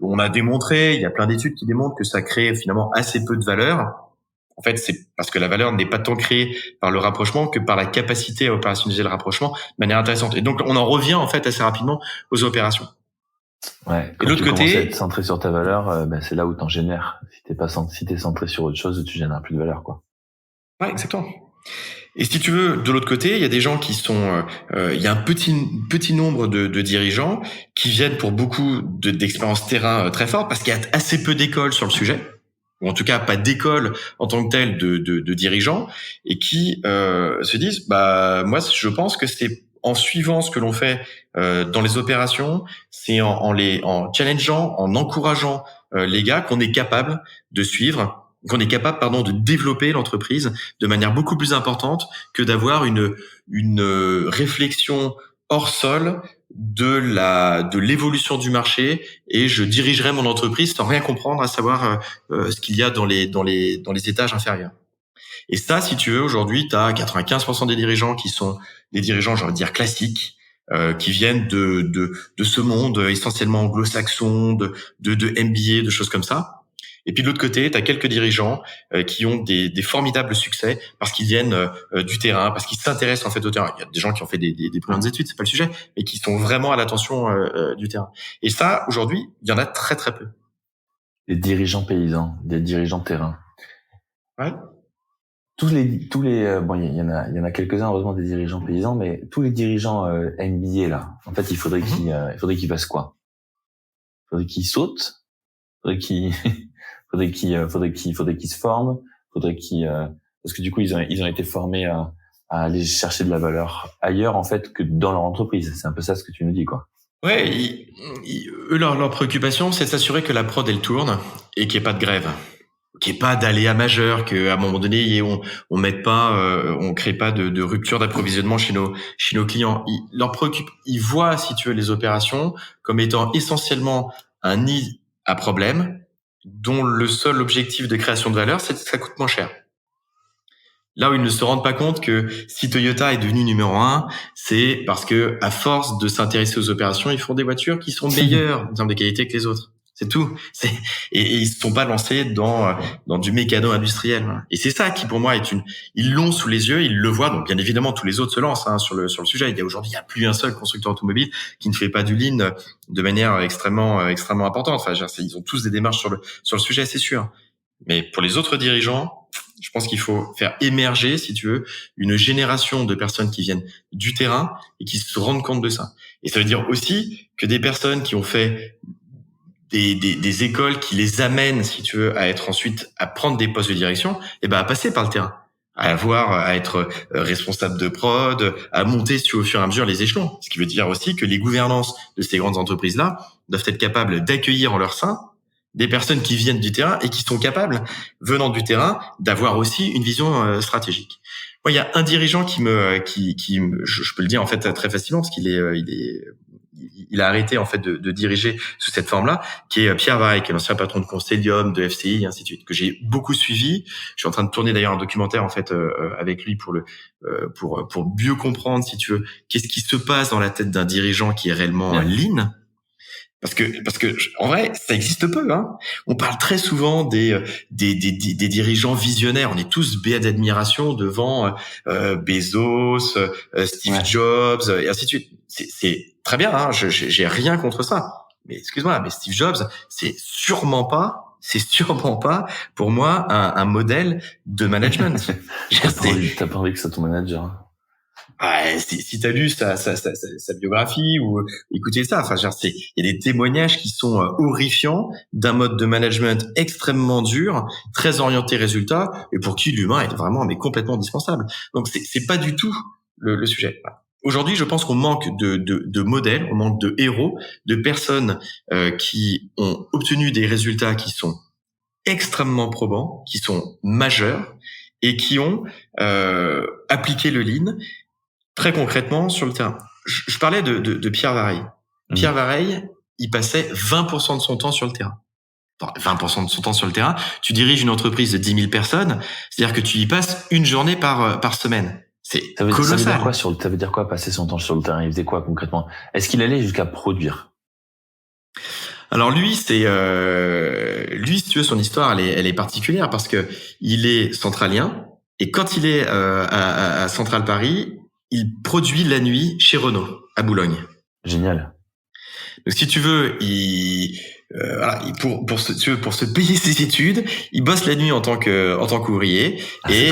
Speaker 1: On a démontré, il y a plein d'études qui démontrent que ça crée finalement assez peu de valeur. En fait, c'est parce que la valeur n'est pas tant créée par le rapprochement que par la capacité à opérationnaliser le rapprochement de manière intéressante. Et donc, on en revient en fait assez rapidement aux opérations.
Speaker 2: Ouais. Quand et de l'autre côté, commences à être centré sur ta valeur, c'est là où t'en génères. Si t'es centré sur autre chose, tu génères plus de valeur, quoi.
Speaker 1: Ouais, exactement. Et si tu veux, de l'autre côté, il y a des gens qui sont, il y a un petit nombre de dirigeants qui viennent pour beaucoup d'expériences terrain très fortes parce qu'il y a assez peu d'écoles sur le sujet, ou en tout cas pas d'école en tant que telle de dirigeants, et qui se disent, bah moi je pense que c'est en suivant ce que l'on fait dans les opérations, c'est en challengeant, en encourageant les gars qu'on est capable de suivre. Qu'on est capable, de développer l'entreprise de manière beaucoup plus importante que d'avoir une réflexion hors sol de l'évolution du marché, et je dirigerai mon entreprise sans rien comprendre à savoir ce qu'il y a dans les étages inférieurs. Et ça, si tu veux, aujourd'hui, tu as 95% des dirigeants qui sont des dirigeants, j'ai envie de dire classiques, qui viennent de ce monde essentiellement anglo-saxon, de MBA, de choses comme ça. Et puis de l'autre côté, tu as quelques dirigeants qui ont des formidables succès parce qu'ils viennent du terrain, parce qu'ils s'intéressent en fait au terrain. Il y a des gens qui ont fait des bonnes études, c'est pas le sujet, mais qui sont vraiment à l'attention du terrain. Et ça, aujourd'hui, il y en a très très peu.
Speaker 2: Des dirigeants paysans, des dirigeants terrain.
Speaker 1: Ouais.
Speaker 2: Tous les bon, il y en a quelques-uns heureusement des dirigeants paysans, mais tous les dirigeants MBA là, en fait, il faudrait qu'ils fassent quoi? Il faudrait qu'ils sautent, faudrait qu'ils se forment, parce que du coup ils ont été formés à aller chercher de la valeur ailleurs en fait que dans leur entreprise. C'est un peu ça ce que tu nous dis, quoi.
Speaker 1: Ouais, eux leur préoccupation, c'est de s'assurer que la prod elle tourne et qu'il n'y ait pas de grève, qu'il n'y ait pas d'aléa majeur, qu'à un moment donné on mette pas, on crée pas de rupture d'approvisionnement chez nos clients. Ils voient, si tu veux, les opérations comme étant essentiellement un nid à problème, dont le seul objectif de création de valeur, c'est que ça coûte moins cher. Là où ils ne se rendent pas compte que si Toyota est devenu numéro 1, c'est parce que à force de s'intéresser aux opérations, ils font des voitures qui sont meilleures en termes de qualité que les autres. C'est tout. Et ils se sont pas lancés dans du mécano industriel. Et c'est ça qui, pour moi, ils l'ont sous les yeux, ils le voient. Donc, bien évidemment, tous les autres se lancent sur le sujet. Il y a plus un seul constructeur automobile qui ne fait pas du lean de manière extrêmement importante. Enfin, ils ont tous des démarches sur le sujet, c'est sûr. Mais pour les autres dirigeants, je pense qu'il faut faire émerger, si tu veux, une génération de personnes qui viennent du terrain et qui se rendent compte de ça. Et ça veut dire aussi que des personnes qui ont fait des écoles qui les amènent, si tu veux, à prendre des postes de direction, et à passer par le terrain, à être responsable de prod, à monter au fur et à mesure les échelons. Ce qui veut dire aussi que les gouvernances de ces grandes entreprises-là doivent être capables d'accueillir en leur sein des personnes qui viennent du terrain et qui sont capables, venant du terrain, d'avoir aussi une vision stratégique. Moi, il y a un dirigeant je peux le dire en fait très facilement parce il a arrêté en fait de diriger sous cette forme-là, qui est Pierre Vareille, qui est l'ancien patron de Constellium, de FCI, et ainsi de suite, que j'ai beaucoup suivi. Je suis en train de tourner d'ailleurs un documentaire en fait avec lui pour mieux comprendre, si tu veux, qu'est-ce qui se passe dans la tête d'un dirigeant qui est réellement lean. Parce que en vrai, ça existe peu, hein. On parle très souvent des dirigeants visionnaires. On est tous béats d'admiration devant Bezos, Steve Jobs, et ainsi de suite. C'est très bien, hein. J'ai rien contre ça. Mais excuse-moi, mais Steve Jobs, c'est sûrement pas pour moi un modèle de management.
Speaker 2: T'as pas envie que ça ton manager.
Speaker 1: Si t'as lu sa biographie ou écouté ça, enfin, genre, il y a des témoignages qui sont horrifiants d'un mode de management extrêmement dur, très orienté résultat, et pour qui l'humain est vraiment mais complètement indispensable. Donc c'est pas du tout le sujet. Aujourd'hui, je pense qu'on manque de modèles, on manque de héros, de personnes qui ont obtenu des résultats qui sont extrêmement probants, qui sont majeurs et qui ont appliqué le Lean très concrètement sur le terrain. Je parlais de Pierre Vareille. Pierre Vareille, il passait 20% de son temps sur le terrain. Enfin, 20% de son temps sur le terrain. Tu diriges une entreprise de 10 000 personnes, c'est-à-dire que tu y passes une journée par semaine. C'est colossal.
Speaker 2: Ça veut dire quoi passer son temps sur le terrain? Il faisait quoi concrètement? Est-ce qu'il allait jusqu'à produire?
Speaker 1: Alors lui, si tu veux, son histoire, elle est particulière parce que il est centralien et quand il est à Central Paris, il produit la nuit chez Renault à Boulogne.
Speaker 2: Génial.
Speaker 1: Donc si tu veux, pour se payer ses études, il bosse la nuit en tant qu'ouvrier et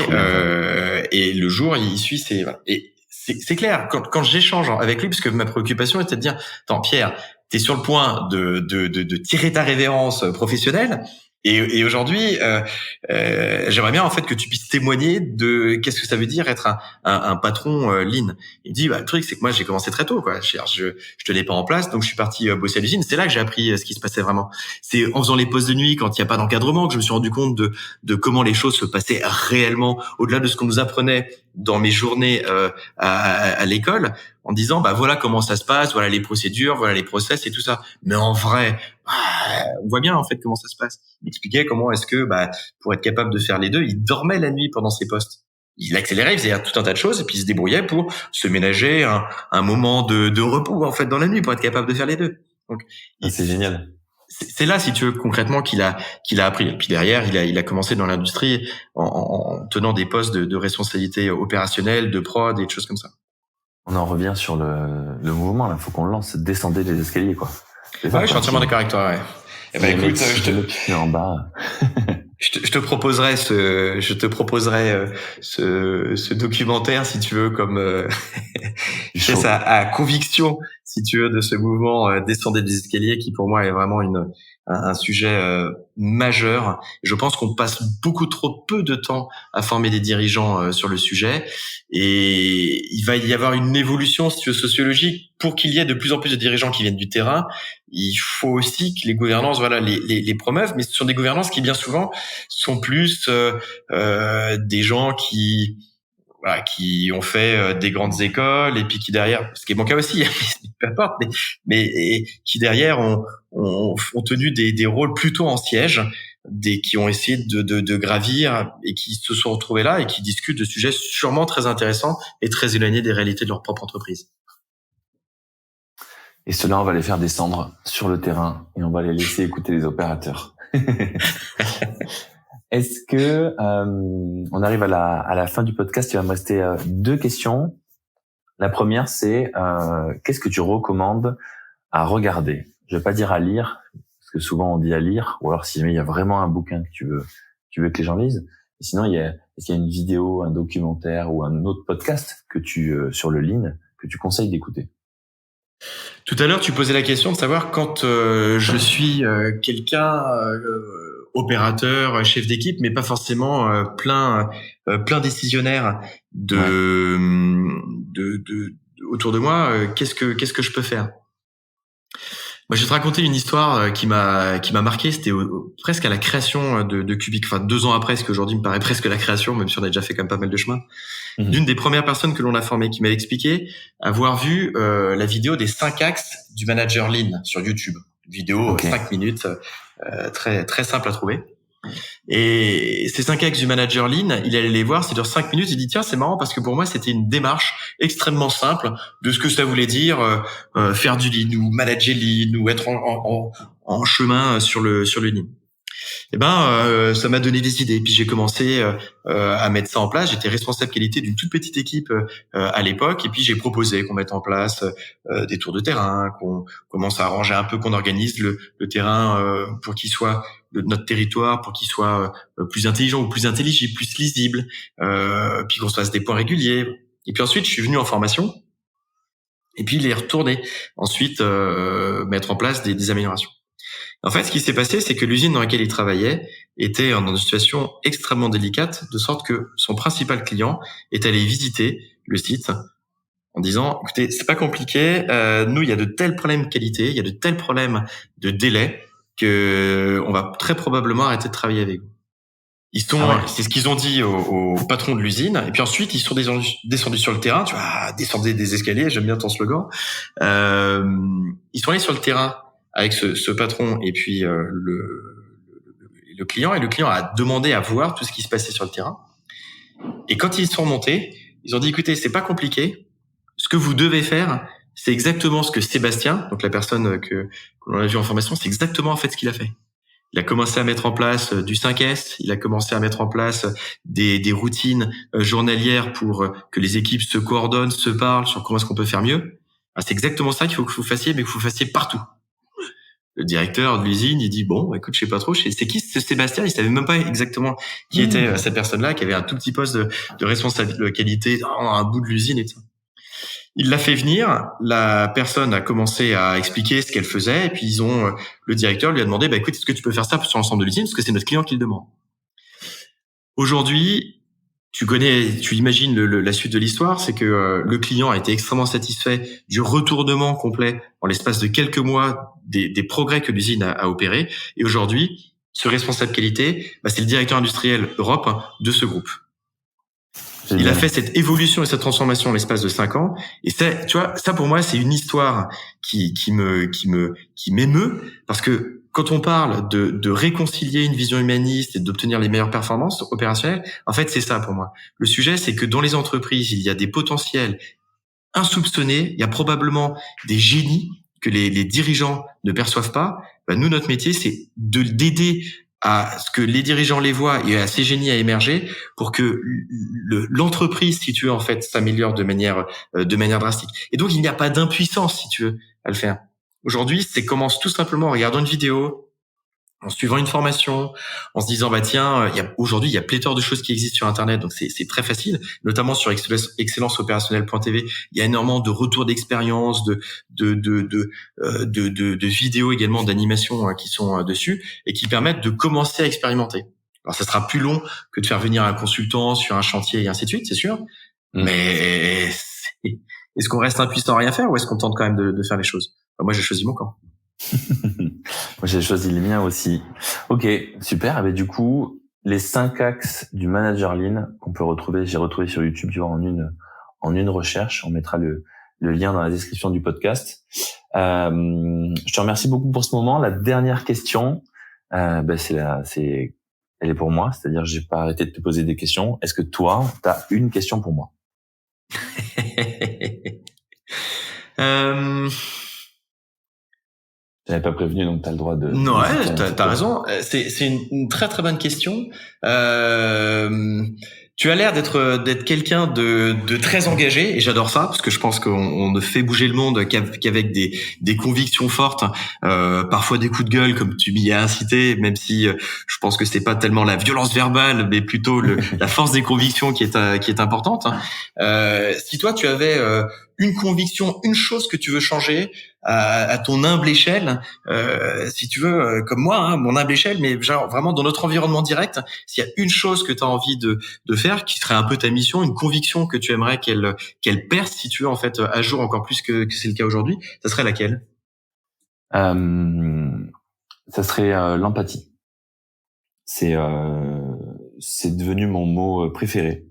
Speaker 1: le jour il suit ses voilà. Et c'est clair quand j'échange avec lui, parce que ma préoccupation était de dire attends Pierre, t'es sur le point de tirer ta révérence professionnelle. Et aujourd'hui, j'aimerais bien en fait que tu puisses témoigner de qu'est-ce que ça veut dire être un patron lean. Il me dit le truc c'est que moi j'ai commencé très tôt quoi. Je tenais pas en place, donc je suis parti bosser à l'usine. C'est là que j'ai appris ce qui se passait vraiment. C'est en faisant les pauses de nuit quand il y a pas d'encadrement que je me suis rendu compte de comment les choses se passaient réellement au-delà de ce qu'on nous apprenait dans mes journées à l'école, en disant voilà comment ça se passe, voilà les procédures, voilà les process et tout ça. Mais en vrai, on voit bien en fait comment ça se passe. Il expliquait comment est-ce que pour être capable de faire les deux, il dormait la nuit pendant ses postes. Il accélérait, il faisait tout un tas de choses et puis il se débrouillait pour se ménager un moment de repos en fait dans la nuit pour être capable de faire les deux. Donc
Speaker 2: c'est génial.
Speaker 1: C'est là, si tu veux, concrètement qu'il a appris. Et puis derrière, il a commencé dans l'industrie en tenant des postes de responsabilité opérationnelle, de prod et des choses comme ça.
Speaker 2: On en revient sur le mouvement, là. Faut qu'on le lance. Descendez les escaliers, quoi.
Speaker 1: Je suis entièrement d'accord avec toi, ouais. Écoute,
Speaker 2: en bas.
Speaker 1: Je te proposerai ce documentaire, si tu veux, comme pièce à conviction, si tu veux, de ce mouvement Descendez des escaliers, qui pour moi est vraiment un sujet majeur. Je pense qu'on passe beaucoup trop peu de temps à former des dirigeants sur le sujet, et il va y avoir une évolution, si tu veux, sociologique pour qu'il y ait de plus en plus de dirigeants qui viennent du terrain. Il faut aussi que les gouvernances les promeuvent, mais ce sont des gouvernances qui bien souvent sont plus des gens qui ont fait des grandes écoles et puis qui derrière, ce qui est mon cas aussi, peu importe, mais qui derrière ont tenu des rôles plutôt en siège, qui ont essayé de gravir et qui se sont retrouvés là et qui discutent de sujets sûrement très intéressants et très éloignés des réalités de leur propre entreprise.
Speaker 2: Et cela, on va les faire descendre sur le terrain et on va les laisser écouter les opérateurs. Est-ce que on arrive à la fin du podcast? Il va me rester 2 questions. La première, c'est qu'est-ce que tu recommandes à regarder? Je vais pas dire à lire, parce que souvent on dit à lire, ou alors si jamais il y a vraiment un bouquin que tu veux que les gens lisent. Et sinon, est-ce qu'il y a une vidéo, un documentaire ou un autre podcast que sur le Lean que tu conseilles d'écouter?
Speaker 1: Tout à l'heure, tu posais la question de savoir quand je suis quelqu'un opérateur, chef d'équipe, mais pas forcément plein décisionnaire autour de moi. Qu'est-ce que je peux faire? Moi, je vais te raconter une histoire qui m'a marqué. C'était presque à la création de Cubic. Enfin, 2 ans après, ce qu'aujourd'hui me paraît presque la création, même si on a déjà fait quand même pas mal de chemin. D'une des premières personnes que l'on a formées, qui m'avait expliqué avoir vu la vidéo des 5 axes du manager Lean sur YouTube. Vidéo 5 minutes, très très simple à trouver. Et ces 5 axes du manager Lean, il allait les voir, c'est sur 5 minutes, il dit tiens, c'est marrant parce que pour moi c'était une démarche extrêmement simple de ce que ça voulait dire faire du Lean ou manager Lean ou être en chemin sur le Lean. Et ça m'a donné des idées. Puis j'ai commencé à mettre ça en place. J'étais responsable qualité d'une toute petite équipe à l'époque. Et puis j'ai proposé qu'on mette en place des tours de terrain, qu'on commence à arranger un peu, qu'on organise le terrain pour qu'il soit notre territoire, pour qu'il soit plus intelligent ou plus intelligible, plus lisible. Puis qu'on se fasse des points réguliers. Et puis ensuite, je suis venu en formation. Et puis, il est retourné ensuite mettre en place des améliorations. En fait, ce qui s'est passé, c'est que l'usine dans laquelle il travaillait était dans une situation extrêmement délicate, de sorte que son principal client est allé visiter le site en disant, écoutez, c'est pas compliqué, nous, il y a de tels problèmes de qualité, il y a de tels problèmes de délai que on va très probablement arrêter de travailler avec vous. C'est ce qu'ils ont dit au patron de l'usine. Et puis ensuite, ils sont descendus sur le terrain. Tu vois, descendez des escaliers. J'aime bien ton slogan. Ils sont allés sur le terrain avec ce patron et puis le client. Et le client a demandé à voir tout ce qui se passait sur le terrain. Et quand ils sont remontés, ils ont dit, écoutez, c'est pas compliqué. Ce que vous devez faire, c'est exactement ce que Sébastien, donc la personne que l'on a vu en formation, c'est exactement en fait ce qu'il a fait. Il a commencé à mettre en place du 5S, il a commencé à mettre en place des routines journalières pour que les équipes se coordonnent, se parlent sur comment est-ce qu'on peut faire mieux. C'est exactement ça qu'il faut que vous fassiez, mais que vous fassiez partout. Le directeur de l'usine, il dit, bon, écoute, je sais pas trop, c'est qui ce Sébastien? Il savait même pas exactement qui était cette personne-là, qui avait un tout petit poste de responsable de qualité dans un bout de l'usine et tout ça. Il l'a fait venir, la personne a commencé à expliquer ce qu'elle faisait, et puis le directeur lui a demandé, écoute, est-ce que tu peux faire ça sur l'ensemble de l'usine, parce que c'est notre client qui le demande. Aujourd'hui, tu imagines la suite de l'histoire, c'est que le client a été extrêmement satisfait du retournement complet en l'espace de quelques mois des progrès que l'usine a opérés, et aujourd'hui, ce responsable qualité, c'est le directeur industriel Europe de ce groupe. Il a fait cette évolution et cette transformation en l'espace de 5 ans. Et tu vois, ça pour moi, c'est une histoire qui m'émeut, parce que quand on parle de réconcilier une vision humaniste et d'obtenir les meilleures performances opérationnelles, en fait, c'est ça pour moi. Le sujet, c'est que dans les entreprises, il y a des potentiels insoupçonnés. Il y a probablement des génies que les dirigeants ne perçoivent pas. Nous, notre métier, c'est d'aider à ce que les dirigeants les voient et à ces génies à émerger pour que l'entreprise, si tu veux, en fait, s'améliore de manière drastique. Et donc, il n'y a pas d'impuissance, si tu veux, à le faire. Aujourd'hui, commence tout simplement en regardant une vidéo, en suivant une formation, en se disant, tiens, aujourd'hui, il y a pléthore de choses qui existent sur Internet, donc c'est très facile, notamment sur excellenceopérationnelle.tv. Il y a énormément de retours d'expérience, de vidéos également, d'animations qui sont dessus et qui permettent de commencer à expérimenter. Alors, ça sera plus long que de faire venir un consultant sur un chantier et ainsi de suite, c'est sûr. Mais est-ce qu'on reste impuissant à rien faire ou est-ce qu'on tente quand même de faire les choses? Moi, j'ai choisi mon camp.
Speaker 2: Moi, j'ai choisi le mien aussi. Ok, super. Du coup, les 5 axes du manager lean qu'on peut retrouver, j'ai retrouvé sur YouTube, tu vois, en une recherche. On mettra le lien dans la description du podcast. Je te remercie beaucoup pour ce moment. La dernière question, elle est pour moi. C'est-à-dire, j'ai pas arrêté de te poser des questions. Est-ce que toi, t'as une question pour moi? Je n'avais pas prévenu, donc tu as le droit de...
Speaker 1: Non, ouais, t'as raison. C'est une très très bonne question. Tu as l'air d'être quelqu'un de très engagé et j'adore ça parce que je pense qu'on ne fait bouger le monde qu'avec des convictions fortes, parfois des coups de gueule comme tu m'y as incité, même si je pense que c'est pas tellement la violence verbale mais plutôt la force des convictions qui est importante. Si toi tu avais une conviction, une chose que tu veux changer à ton humble échelle, si tu veux, comme moi, mon humble échelle, mais genre vraiment dans notre environnement direct, s'il y a une chose que tu as envie de faire, qui serait un peu ta mission, une conviction que tu aimerais qu'elle perce, si tu veux, en fait, à jour encore plus que c'est le cas aujourd'hui, ça serait laquelle?
Speaker 2: Ça serait l'empathie. C'est devenu mon mot préféré.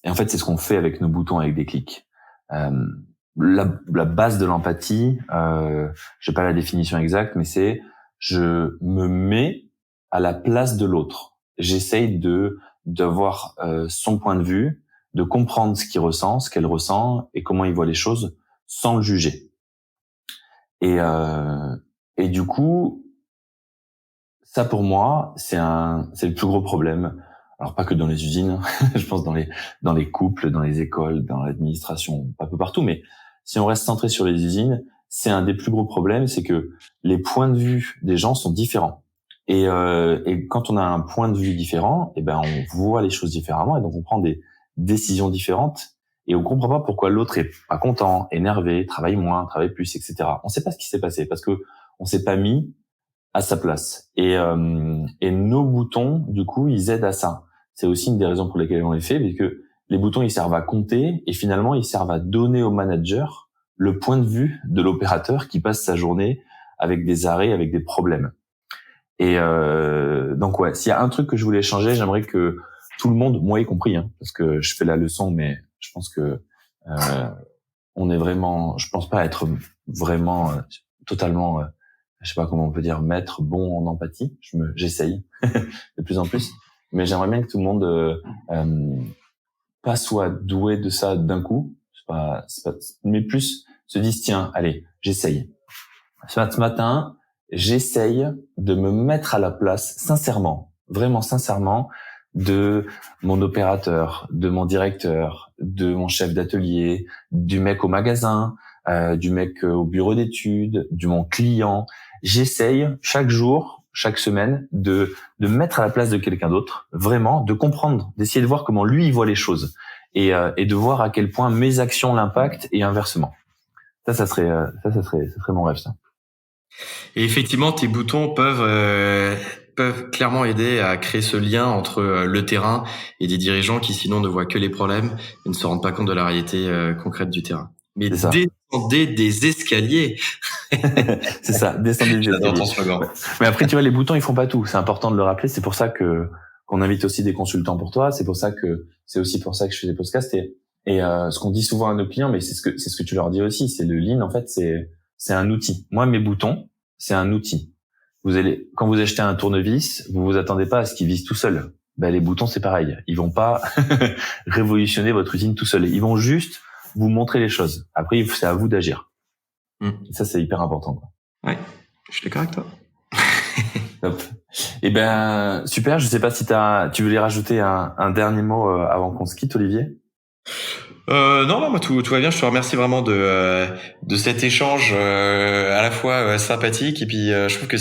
Speaker 2: Et en fait, c'est ce qu'on fait avec nos boutons avec des clics. La base de l'empathie, j'ai pas la définition exacte, mais c'est je me mets à la place de l'autre. J'essaye d'avoir son point de vue, de comprendre ce qu'il ressent, ce qu'elle ressent et comment il voit les choses sans le juger. Et du coup, ça pour moi, c'est le plus gros problème. Alors pas que dans les usines, je pense dans les couples, dans les écoles, dans l'administration, un peu partout, mais si on reste centré sur les usines, c'est un des plus gros problèmes, c'est que les points de vue des gens sont différents. Et quand on a un point de vue différent, on voit les choses différemment et donc on prend des décisions différentes et on comprend pas pourquoi l'autre est pas content, énervé, travaille moins, travaille plus, etc. On sait pas ce qui s'est passé parce que on s'est pas mis à sa place. Et nos boutons, du coup, ils aident à ça. C'est aussi une des raisons pour lesquelles on les fait, parce que les boutons, ils servent à compter et finalement, ils servent à donner au manager le point de vue de l'opérateur qui passe sa journée avec des arrêts, avec des problèmes. Et donc ouais, s'il y a un truc que je voulais changer, j'aimerais que tout le monde, moi y compris, parce que je fais la leçon, mais je pense que on est vraiment, je pense pas être vraiment totalement, je sais pas comment on peut dire, maître bon en empathie. J'essaye de plus en plus, mais j'aimerais bien que tout le monde pas soit doué de ça d'un coup, mais plus se dise tiens, allez, j'essaye. Ce matin, j'essaye de me mettre à la place, sincèrement, vraiment sincèrement, de mon opérateur, de mon directeur, de mon chef d'atelier, du mec au magasin, du mec au bureau d'études, de mon client. J'essaye chaque jour, chaque semaine, de me mettre à la place de quelqu'un d'autre, vraiment, de comprendre, d'essayer de voir comment lui il voit les choses et de voir à quel point mes actions l'impactent et inversement. Ça serait mon rêve, ça.
Speaker 1: Et effectivement, tes boutons peuvent clairement aider à créer ce lien entre le terrain et des dirigeants qui sinon ne voient que les problèmes et ne se rendent pas compte de la réalité concrète du terrain. Mais descendez des escaliers.
Speaker 2: C'est ça, descendez des escaliers.
Speaker 1: Ton slogan.
Speaker 2: Ouais. Mais après, tu vois, les boutons, ils font pas tout. C'est important de le rappeler. C'est pour ça qu'on invite aussi des consultants pour toi. C'est aussi pour ça que je fais des podcasts. Et ce qu'on dit souvent à nos clients, mais c'est ce que tu leur dis aussi, c'est le lean, en fait, c'est un outil. Moi, mes boutons, c'est un outil. Quand vous achetez un tournevis, vous attendez pas à ce qu'il vise tout seul. Les boutons, c'est pareil. Ils vont pas révolutionner votre usine tout seul. Ils vont juste vous montrer les choses. Après, c'est à vous d'agir. Et ça, c'est hyper important, quoi.
Speaker 1: Ouais, je suis d'accord avec toi.
Speaker 2: Top. Super. Je sais pas si tu voulais rajouter un dernier mot avant qu'on se quitte, Olivier.
Speaker 1: Non, moi tout va bien. Je te remercie vraiment de cet échange à la fois sympathique et puis je trouve que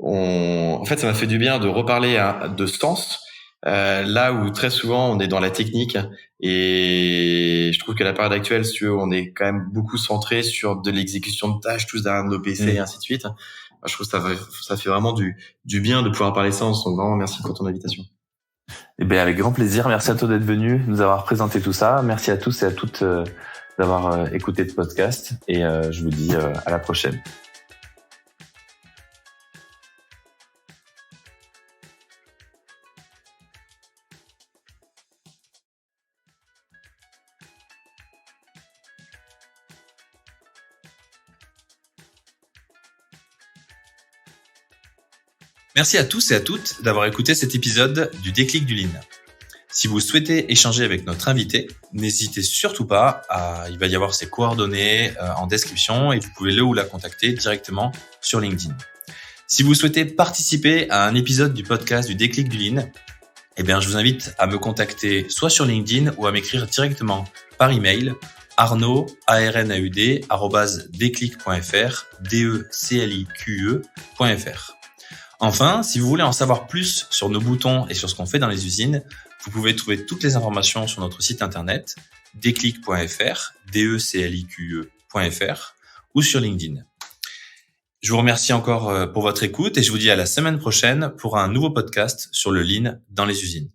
Speaker 1: en fait ça m'a fait du bien de reparler de sens là où très souvent on est dans la technique et je trouve que la période actuelle, si tu veux, on est quand même beaucoup centré sur de l'exécution de tâches tous derrière nos PC et ainsi de suite. Je trouve que ça fait vraiment du bien de pouvoir parler sens. Donc vraiment merci pour ton invitation.
Speaker 2: Avec grand plaisir. Merci à toi d'être venu, nous avoir présenté tout ça. Merci à tous et à toutes d'avoir écouté ce podcast. Et je vous dis à la prochaine.
Speaker 3: Merci à tous et à toutes d'avoir écouté cet épisode du Déclic du Lean. Si vous souhaitez échanger avec notre invité, n'hésitez surtout pas. Il va y avoir ses coordonnées en description et vous pouvez le ou la contacter directement sur LinkedIn. Si vous souhaitez participer à un épisode du podcast du Déclic du Lean, je vous invite à me contacter soit sur LinkedIn ou à m'écrire directement par email arnaud@declic.fr, declique.fr. Enfin, si vous voulez en savoir plus sur nos boutons et sur ce qu'on fait dans les usines, vous pouvez trouver toutes les informations sur notre site internet declic.fr, declique.fr ou sur LinkedIn. Je vous remercie encore pour votre écoute et je vous dis à la semaine prochaine pour un nouveau podcast sur le Lean dans les usines.